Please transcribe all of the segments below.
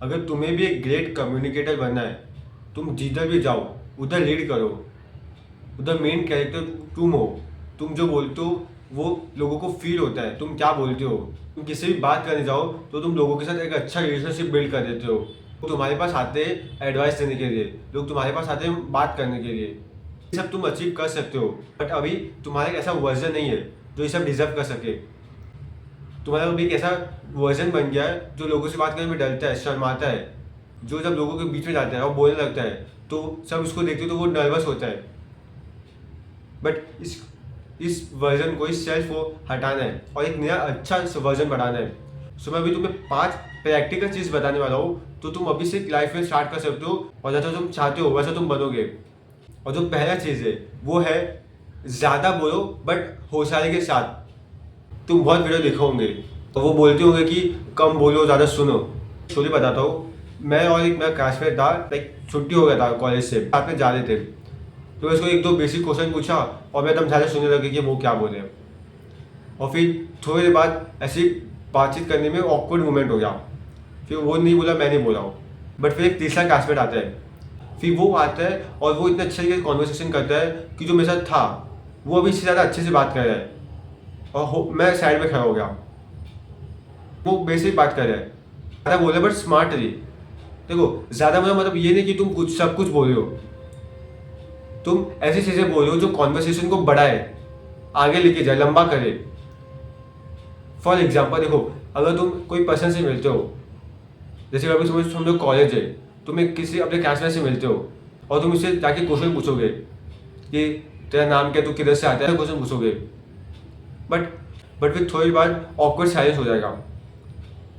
अगर तुम्हें भी एक ग्रेट कम्युनिकेटर बनना है, तुम जिधर भी जाओ उधर लीड करो, उधर मेन कैरेक्टर तुम हो। तुम जो बोलते हो वो लोगों को फील होता है तुम क्या बोलते हो। तुम किसी भी बात करने जाओ तो तुम लोगों के साथ एक अच्छा रिलेशनशिप बिल्ड कर देते हो। तुम्हारे पास आते हैं एडवाइस देने के लिए, लोग तुम्हारे पास आते हैं बात करने के लिए। ये सब तुम अचीव कर सकते हो, बट अभी तुम्हारा एक ऐसा वर्जन नहीं है जो ये सब डिजर्व कर सके। तुम्हारा अभी एक ऐसा वर्जन बन गया है जो लोगों से बात करने में डरता है, शर्माता है, जो जब लोगों के बीच में जाता है और बोलने लगता है तो सब उसको देखते हो तो वो नर्वस होता है। बट इस वर्जन को, इस सेल्फ को हटाना है और एक नया अच्छा वर्जन बनाना है। सो मैं अभी तुम्हें 5 प्रैक्टिकल चीज़ बताने वाला हूँ, तो तुम अभी से लाइफ में स्टार्ट कर सकते हो और जैसा तुम चाहते हो वैसा तुम बनोगे। और जो पहला चीज़ है वो है ज़्यादा बोलो बट होशियारी के साथ। तुम बहुत वीडियो देखे होंगे तो वो बोलते होंगे कि कम बोलो ज़्यादा सुनो। स्टोरी बताता हूँ। मैं और एक मेरा क्लासमेट था, लाइक छुट्टी हो गया था कॉलेज से, साथ में जा रहे थे। तो उसको एक दो बेसिक क्वेश्चन पूछा और मैं एकदम ध्यान से सुनने लगे कि वो क्या बोले। और फिर थोड़ी देर बाद ऐसी बातचीत करने में ऑकवर्ड मोमेंट हो गया। फिर वो नहीं बोला, मैं नहीं बोला हूँ। बट फिर एक तीसरा क्लासमेट आता है, फिर वो आता है और वो इतने अच्छे से कॉन्वर्सेशन करता है कि जो मेरे साथ था वो अभी इससे ज़्यादा अच्छे से बात कर रहा है। और मैं साइड में खड़ा हो गया। वो बेसिक बात कर रहा है, ज़्यादा बोल रहा है बट स्मार्टली। देखो, ज़्यादा मतलब ये नहीं कि तुम कुछ सब कुछ बोल रहे हो, तुम ऐसी चीज़ें बोल रहे हो जो कॉन्वर्सेशन को बढ़ाए, आगे लेके जाए, लंबा करे। फॉर एग्जाम्पल देखो, अगर तुम कोई पर्सन से मिलते हो, जैसे अभी समझो कॉलेज है, तुम्हें किसी अपने क्लासमेट से मिलते हो और तुम उससे जाके क्वेश्चन पूछोगे कि तेरा नाम क्या, तू किधर से आता है, क्वेश्चन पूछोगे। बट बट फिर थोड़ी बार ऑकवर्ड साइलेंस हो जाएगा।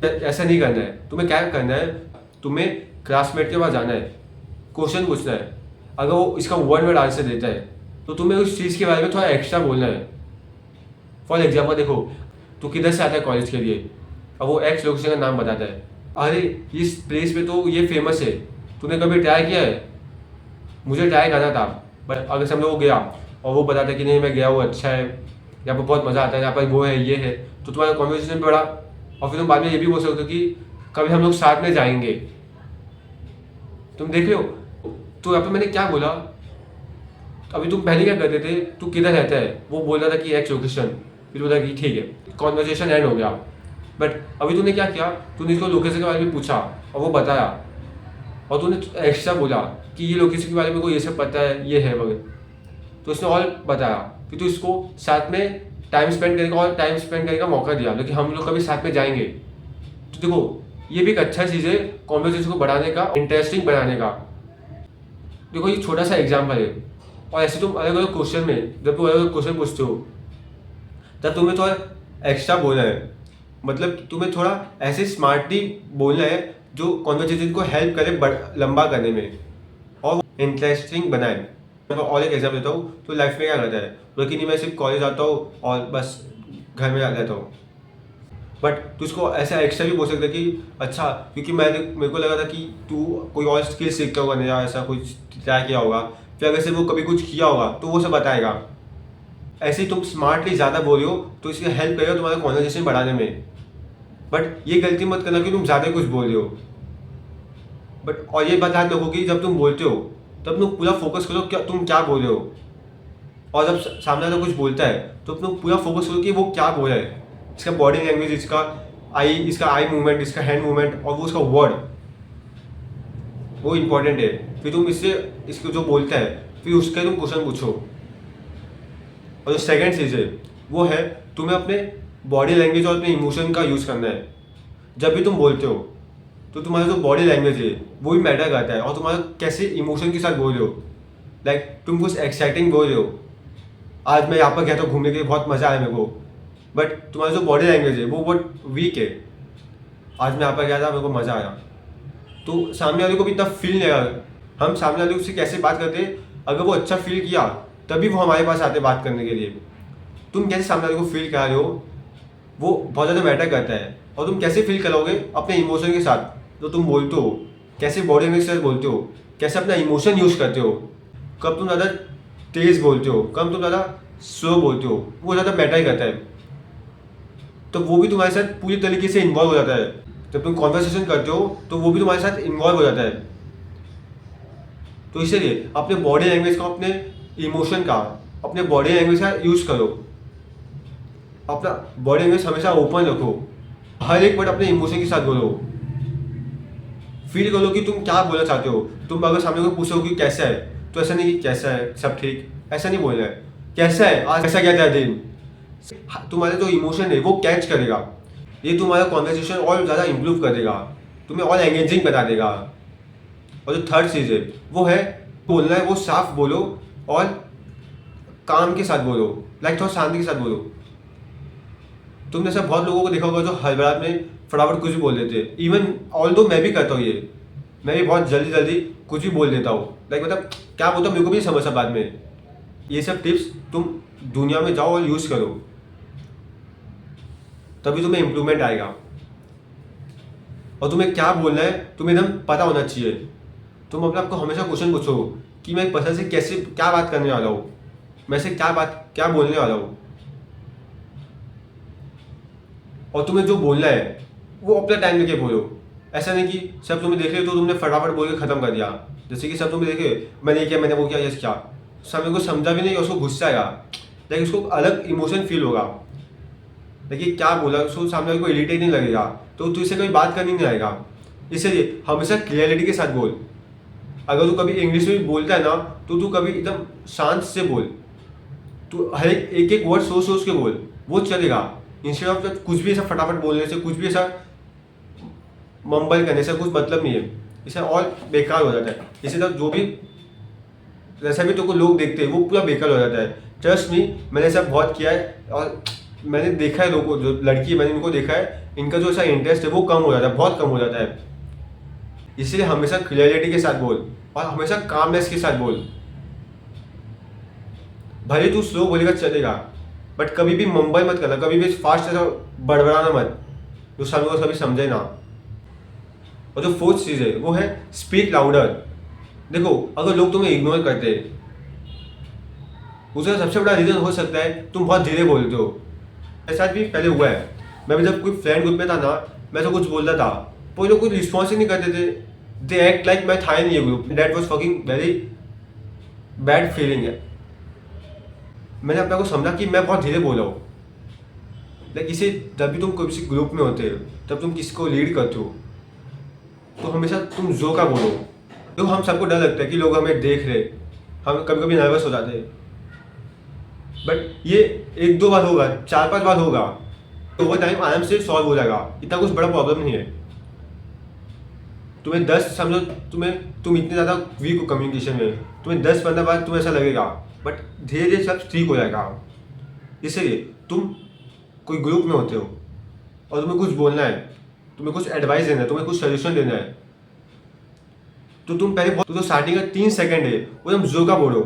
ऐसा नहीं करना है। तुम्हें क्या करना है, तुम्हें क्लासमेट के पास जाना है, क्वेश्चन पूछना है। अगर वो इसका वन वर्ड आंसर देता है तो तुम्हें उस चीज़ के बारे में थोड़ा एक्स्ट्रा बोलना है। फॉर एग्जाम्पल देखो, तू किधर से आता है कॉलेज के लिए, अब वो एक्स लोकेशन का नाम बताता है। अरे इस प्लेस पे तो ये फेमस है, तूने कभी ट्राई किया है? मुझे ट्राई करना था। बट अगर समझो वो गया और वो बताता है कि नहीं मैं गया, वो अच्छा है, यहाँ पर बहुत मज़ा आता है, यहाँ पर वो है ये है, तो तुम्हारा कॉन्वर्सेशन बढ़ा। और फिर तुम बाद में ये भी बोल सकते हो कि कभी हम लोग साथ में जाएंगे। तुम देख रहे हो, तो यहाँ पे मैंने क्या बोला। अभी तुम पहले क्या करते थे, तू किधर रहता है, वो बोल रहा था कि एक्स लोकेशन, फिर बोला कि ठीक है, कॉन्वर्सेशन एंड हो गया। बट अभी तूने क्या किया, तूने इसको लोकेशन के बारे में पूछा और वो बताया, और तूने एक्स्ट्रा बोला कि ये लोकेशन के बारे में को ये सब पता है, ये है वगैरह, तो उसने और बताया। फिर तू इसको साथ में टाइम स्पेंड करने का और टाइम स्पेंड करने का मौका दिया, लेकिन हम लोग कभी साथ में जाएंगे। तो देखो, ये भी एक अच्छा चीज़ है कॉन्वर्सेशन को बढ़ाने का, इंटरेस्टिंग बनाने का। देखो, ये छोटा सा एग्जाम्पल है। और ऐसे तुम अलग अलग क्वेश्चन में, जब तुम अलग अलग क्वेश्चन पूछते हो, तब तुम्हें थोड़ा एक्स्ट्रा बोलना है। मतलब तुम्हें थोड़ा ऐसे स्मार्टली बोलना है जो कॉन्वर्सेशन को हेल्प करे लंबा करने में और इंटरेस्टिंग बनाए। मैं और एक एग्जाम्पल देता हूँ। तो लाइफ में क्या करता है, लेकिन नहीं मैं सिर्फ कॉलेज आता हूँ और बस घर में आ जाता हूँ। बट तू इसको ऐसा एक्स्ट्रा भी बोल सकता है कि अच्छा, क्योंकि मेरे को लगा था कि तू कोई और स्किल सीखता होगा नया, ऐसा कुछ ट्राई किया होगा, फिर अगर से वो कभी कुछ किया होगा तो वो सब बताएगा। ऐसे ही तुम स्मार्टली ज़्यादा बोल रहे हो तो इससे हेल्प करेगा तुम्हारा कॉन्वर्सेशन बढ़ाने में। बट ये गलती मत करना कि तुम ज़्यादा कुछ बोल रहे हो। बट और ये बात याद रखो कि जब तुम बोलते हो तब तुम पूरा फोकस करो क्या तुम क्या बोल रहे हो। और जब सामने वाला कुछ बोलता है तो तुम पूरा फोकस करो कि वो क्या बोल रहा है, इसका बॉडी लैंग्वेज, इसका आई मूवमेंट, इसका हैंड मूवमेंट और वो उसका वर्ड, वो इंपॉर्टेंट है। फिर तुम इसको जो बोलता है फिर उसके तुम क्वेश्चन पूछो। और जो सेकंड चीज़ है वो है तुम्हें अपने बॉडी लैंग्वेज और अपने इमोशन का यूज़ करना है। जब भी तुम बोलते हो तो तुम्हारा जो बॉडी लैंग्वेज है वो भी मैटर करता है, और तुम्हारा कैसे इमोशन के साथ बोल रहे हो। लाइक तुम कुछ एक्साइटिंग बोल रहे हो, आज मैं यहाँ पर गया था घूमने के लिए, बहुत मज़ा आया मेरे को, बट तुम्हारा जो बॉडी लैंग्वेज है वो बहुत वीक है। आज मैं यहाँ पर गया था, मेरे को मज़ा आया, तो सामने वाले को भी इतना फील नहीं आएगा। हम सामने वाले से कैसे बात करते हैं, अगर वो अच्छा फील किया तभी वो हमारे पास आते बात करने के लिए। तुम कैसे सामने वाले को फील करा रहे हो वो बहुत ज़्यादा मैटर करता है। और तुम कैसे फील करोगे अपने इमोशन के साथ जो तुम बोलते हो, कैसे बॉडी लैंग्वेज के साथ बोलते हो, कैसे अपना इमोशन यूज़ करते हो, कब तुम ज़्यादा तेज़ बोलते हो, कब तुम ज़्यादा स्लो बोलते हो, वो ज़्यादा मैटर करता है। तो वो भी तुम्हारे साथ पूरी तरीके से इन्वॉल्व हो जाता है। जब तुम कॉन्वर्सेशन करते हो तो वो भी तुम्हारे साथ इन्वॉल्व हो जाता है। तो इसीलिए अपने बॉडी लैंग्वेज का, अपने इमोशन का, अपने बॉडी लैंग्वेज का यूज़ करो। अपना बॉडी लैंग्वेज हमेशा ओपन रखो, हर एक वर्ड अपने इमोशन के साथ बोलो। फील करो कि तुम क्या बोलना चाहते हो। तुम अगर सामने को पूछो कि कैसा है, तो ऐसा नहीं कि कैसा है सब ठीक, ऐसा नहीं बोलना है। कैसा है, आज कैसा गया तेरा दिन। तुम्हारे जो इमोशन है वो कैच करेगा। ये तुम्हारा कॉन्वर्सेशन और ज़्यादा इम्प्रूव करेगा, तुम्हें और एंगेजिंग बना देगा। और जो थर्ड चीज़ है वो है बोलना है वो साफ बोलो और काम के साथ बोलो, लाइक थोड़ा शांति के साथ बोलो। तुमने ऐसा बहुत लोगों को देखा होगा जो हड़बड़ाहट में फटाफट कुछ भी बोल देते हैं। इवन ऑल दो मैं भी करता हूँ ये, मैं भी बहुत जल्दी जल्दी कुछ भी बोल देता हूँ। लाइक मतलब क्या बोलता हूँ मेरे को भी नहीं समझता बाद में। ये सब टिप्स तुम दुनिया में जाओ और यूज़ करो, तभी तुम्हें इम्प्रूवमेंट आएगा। और तुम्हें क्या बोलना है तुम्हें एकदम पता होना चाहिए। तुम अपने आपको हमेशा क्वेश्चन पूछो कि मैं एक पर्सन से कैसे क्या बात करने वाला हूँ, मैं से क्या बोलने वाला हूँ। और तुम्हें जो बोलना है वो अपना टाइम लेके बोलो। ऐसा नहीं कि सब तुम्हें देख रहे तो तुमने फटाफट बोल के ख़त्म कर दिया। जैसे कि सब तुम्हें देखे मैंने ये किया, मैंने वो किया, ये क्या, सामने को समझा भी नहीं, उसको गुस्सा आएगा, लेकिन उसको अलग इमोशन फील होगा। देखिए क्या बोला, उसको सामने वाले को इरिटेट नहीं लगेगा, तो तू इससे कोई बात करनी नहीं आएगा। इसलिए हमेशा क्लियरिटी के साथ बोल। अगर तू कभी इंग्लिश में भी बोलता है ना, तो तू कभी एकदम शांत से बोल। तू हर एक एक वर्ड सोच सोच के बोल, वो चलेगा। इंस्टेड ऑफ कुछ भी ऐसा फटाफट बोलने से, कुछ भी ऐसा मम्बल करने से कुछ मतलब नहीं है, इससे और बेकार हो जाता है। इसी तरह जो भी जैसा भी तुमको लोग देखते हैं वो पूरा बेकार हो जाता है। ट्रस्ट मी, मैंने ऐसा बहुत किया है और मैंने देखा है लोगों को, जो लड़की मैंने इनको देखा है, इनका जो ऐसा इंटरेस्ट है वो कम हो जाता है, बहुत कम हो जाता है। इसलिए हमेशा क्लियरिटी के साथ बोल और हमेशा कामनेस के साथ बोल। भले तू स्लो बोलेगा चलेगा, बट कभी भी मुंबई मत करना, कभी भी फास्ट ऐसा बड़बड़ाना मत, जो सामने को सभी समझे ना। और जो फोर्थ चीज़ है वो है स्पीक लाउडर। देखो अगर लोग तुम्हें इग्नोर करते हैं, उसका सबसे बड़ा रीज़न हो सकता है तुम बहुत धीरे बोलते हो। मेरे साथ भी पहले हुआ है। मैं भी जब कोई फ्रेंड ग्रुप में था ना, मैं तो कुछ बोलता था, वो लोग कुछ रिस्पॉन्स ही नहीं करते थे। दे एक्ट लाइक मैं था ही नहीं ये group. That was fucking very bad feeling है। मैंने अपने को समझा कि मैं बहुत धीरे बोला हूँ। लाइक इसे जब भी तुम किसी ग्रुप में होते हो, जब तुम किसी को लीड करते हो, तो हमेशा तुम जो का बोलो। तो हम सबको डर लगता है कि लोग हमें देख रहे, हम कभी कभी नर्वस हो जाते हैं। बट ये एक दो बार होगा, चार पांच बार होगा, तो वो टाइम आराम से सॉल्व हो जाएगा। इतना कुछ बड़ा प्रॉब्लम नहीं है। तुम्हें 10 समझो, तुम इतने ज़्यादा वीक हो कम्युनिकेशन में, तुम्हें 10-15 बार तुम्हें ऐसा लगेगा, बट धीरे धीरे सब ठीक हो जाएगा। इसलिए तुम कोई ग्रुप में होते हो और तुम्हें कुछ बोलना है, तुम्हें कुछ एडवाइस देना है, तुम्हें कुछ सजेशन देना है, तो तुम पहले बहुत, तो स्टार्टिंग का 3 सेकंड है वो एकदम जोर का बोलो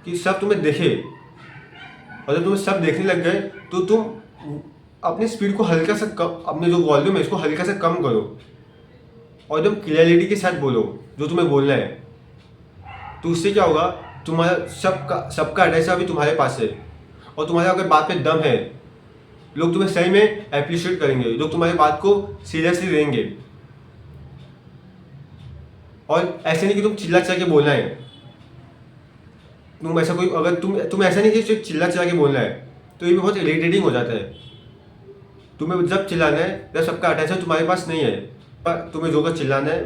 कि सब तुम्हें देखे। और जब तुम्हें सब देखने लग गए तो तुम अपनी स्पीड को हल्का सा कम, अपने जो वॉल्यूम है इसको हल्का सा कम करो और एकदम क्लियरिटी के साथ बोलो जो तुम्हें बोलना है। तो उससे क्या होगा, तुम्हारा सबका अटेंशन अभी तुम्हारे पास है और तुम्हारे अगर बात में दम है, लोग तुम्हें सही में अप्रिशिएट करेंगे, लोग तुम्हारी बात को सीरियसली लेंगे। और ऐसे नहीं कि तुम चिल्ला चिल्ला के बोलना है। तुम ऐसा कोई, अगर तुम ऐसा नहीं कि सिर्फ चिल्ला चिल्ला के बोलना है, तो ये भी बहुत इरिटेटिंग हो जाता है। तुम्हें जब चिल्लाना है जब सबका अटेंशन तुम्हारे पास नहीं है, पर तुम्हें जो कर चिल्लाना है,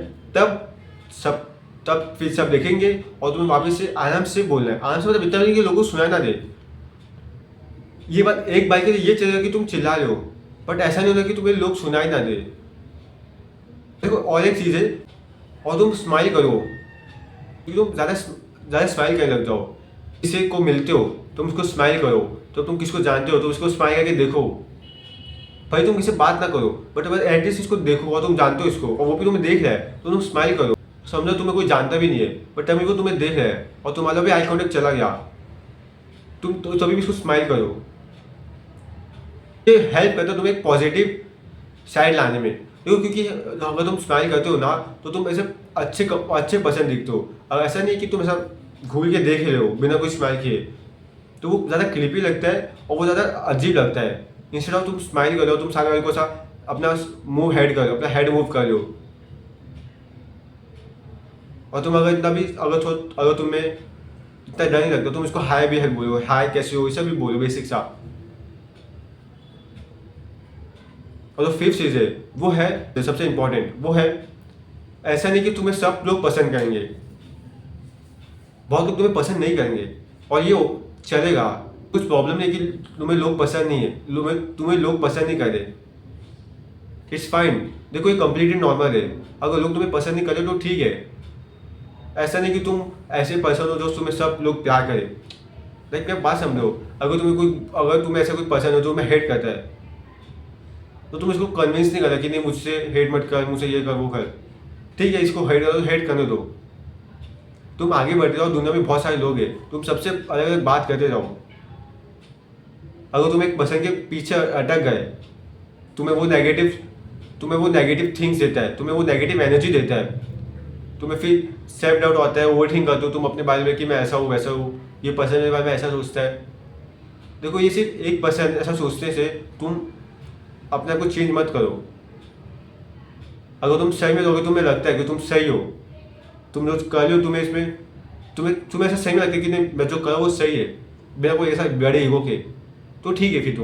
तब फिर सब देखेंगे और तुम्हें वापस से आराम से बोलना है। आराम से मतलब इतना नहीं कि लोगों को सुनाई ना दे। ये बात एक बार के लिए ये चलेगा कि तुम चिल्ला रहे हो, बट ऐसा नहीं होगा कि तुम्हें लोग सुनाई ना दे। देखो और एक चीज़ है, और तुम स्माइल करो, क्योंकि तुम ज़्यादा स्माइल करने लग जाओ। किसी को मिलते हो तुम उसको स्माइल करो, तो तुम किसको जानते हो तो उसको स्माइल करके देखो। भाई तुम किसी बात ना करो, बट अगर एटलीस्ट इसको देखो और तुम जानते हो इसको और वो भी तुम्हें देख रहा है, तो तुम स्माइल करो। समझो तुम्हें कोई जानता भी नहीं है, बट तभी वो तुम्हें देख रहा है और तुम्हारा भी आई कॉन्टेक्ट चला गया, तुम तो तभी भी इसको स्माइल करो। ये हेल्प करता है तुम्हें एक पॉजिटिव साइड लाने में। देखो क्योंकि अगर तुम स्माइल करते हो ना, तो तुम ऐसे अच्छे पर्सन दिखते हो। और ऐसा नहीं कि तुम ऐसा घूर के देख रहे हो बिना कोई स्माइल किए, तो वो ज़्यादा क्रिपी लगता है और वो ज़्यादा अजीब लगता है। इंस्टेड ऑफ तुम स्माइल करो, तुम सामने वाले को ऐसा अपना मूव हेड करो, अपना हेड मूव कर लो। और तुम अगर इतना भी अगर तुम्हें इतना डर नहीं लगता, तुम इसको हाय भी हेल्प बोलो, हाय कैसे हो, ये सब भी बोलो बेसिक सा। और जो फिफ्थ चीज़ है वो है, जो सबसे इंपॉर्टेंट वो है, ऐसा नहीं कि तुम्हें सब लोग पसंद करेंगे, बहुत लोग तुम्हें पसंद नहीं करेंगे और ये चलेगा, कुछ प्रॉब्लम नहीं कि तुम्हें लोग पसंद नहीं है, तुम्हें लोग पसंद नहीं कर रहे, इट्स फाइन। देखो ये कंप्लीटली नॉर्मल है, अगर लोग तुम्हें पसंद नहीं कर रहे तो ठीक है। ऐसा नहीं कि तुम ऐसे पर्सन हो जो तुम्हें सब लोग प्यार करें। लाइक क्या बात समझो, अगर तुम्हें ऐसा कोई पर्सन हो जो तुम्हें हेट करता है, तो तुम इसको कन्विंस नहीं करना कि नहीं मुझसे हेट मत कर, मुझसे ये कर वो कर। ठीक है, इसको हेट करो, हेट करने दो, तुम आगे बढ़ते जाओ। दुनिया में बहुत सारे लोग हैं, तुम सबसे अलग अलग बात करते जाओ। अगर तुम एक पर्सन के पीछे अटक गए, तुम्हें वो नेगेटिव थिंग्स देता है, तुम्हें वो नेगेटिव एनर्जी देता है, तुम्हें फिर सेल्फ डाउट आता है, ओवर थिंक करते हो तुम अपने बारे में कि मैं ऐसा हूँ वैसा हूँ, ये पर्सन मेरे बारे में ऐसा सोचता है। देखो ये सिर्फ एक पर्सन ऐसा सोचने से तुम अपने आप को चेंज मत करो। अगर तुम सही में रहोगे, तुम्हें लगता है कि तुम सही हो, तुम जो कर रहे हो तुम्हें इसमें तुम्हें ऐसा सही में लगता है कि नहीं मैं जो कर रहा हूँ वो सही है, बिना कोई ऐसा बड़े ईगो के, तो ठीक है, फिर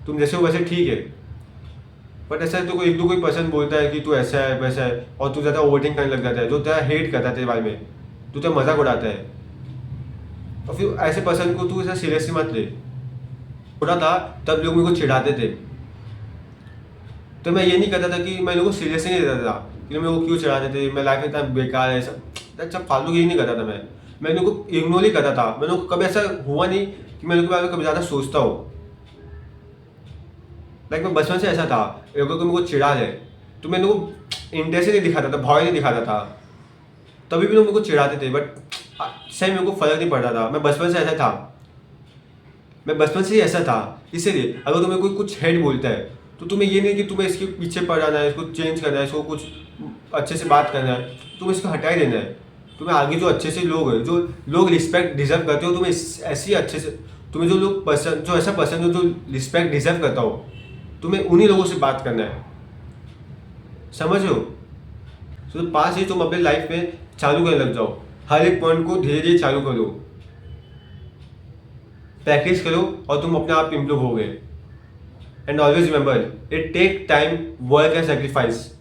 तुम जैसे हो वैसे ठीक है। बट ऐसा तो कोई पर्सन बोलता है कि तू ऐसा है वैसा है, और तू ज़्यादा ओवरथिंक करने लग जाता है, जो तेरा हेट करता है तेरे बारे में, तू तेरा मजाक उड़ाता है, और फिर ऐसे पर्सन को तू ऐसा सीरियसली मत ले। छोटा था तब लोग मेरे को चिढ़ाते थे, तो मैं ये नहीं करता था कि मैं लोगों को सीरियसली नहीं लेता था कि मेरे को क्यों चिढ़ाते थे, मैं लाइफ में इतना बेकार है, सब फालतू की नहीं करता था। मैं लोगों को इग्नोर ही करता था। मैंने को कभी ऐसा हुआ नहीं कि मैं लोगों के बारे में कभी ज़्यादा सोचता हूँ। लाइक मैं बचपन से ऐसा था, लोगों को मेरे को चिढ़ा जाए तो मैं लोगों को इंटरेस्ट ही नहीं दिखाता था, भाव ही नहीं दिखाता था, तभी भी लोग मेरे को चिढ़ाते थे। बट सही मेरे को फर्क नहीं पड़ता था, मैं बचपन से ऐसा था, मैं बचपन से ही ऐसा था। इसीलिए अगर तुम्हें कोई कुछ हेड बोलता है तो तुम्हें ये नहीं कि तुम्हें इसके पीछे पड़ जाना है, इसको चेंज करना है, इसको कुछ अच्छे से बात करना है, तुम्हें इसको हटा ही देना है। तुम्हें आगे जो अच्छे से लोग हैं, जो लोग रिस्पेक्ट डिजर्व करते हो, तुम्हें ऐसी अच्छे से, तुम्हें जो ऐसा पर्सन जो रिस्पेक्ट डिजर्व करता हो, तुम्हें उन्हीं लोगों से बात करना है, समझ लो। तो पास ही तुम अपने लाइफ में चालू करने लग जाओ, हर एक पॉइंट को धीरे धीरे चालू करो, प्रैक्टिस करो और तुम अपने आप इम्प्रूव हो गए। And always remember, it take time, work and sacrifice.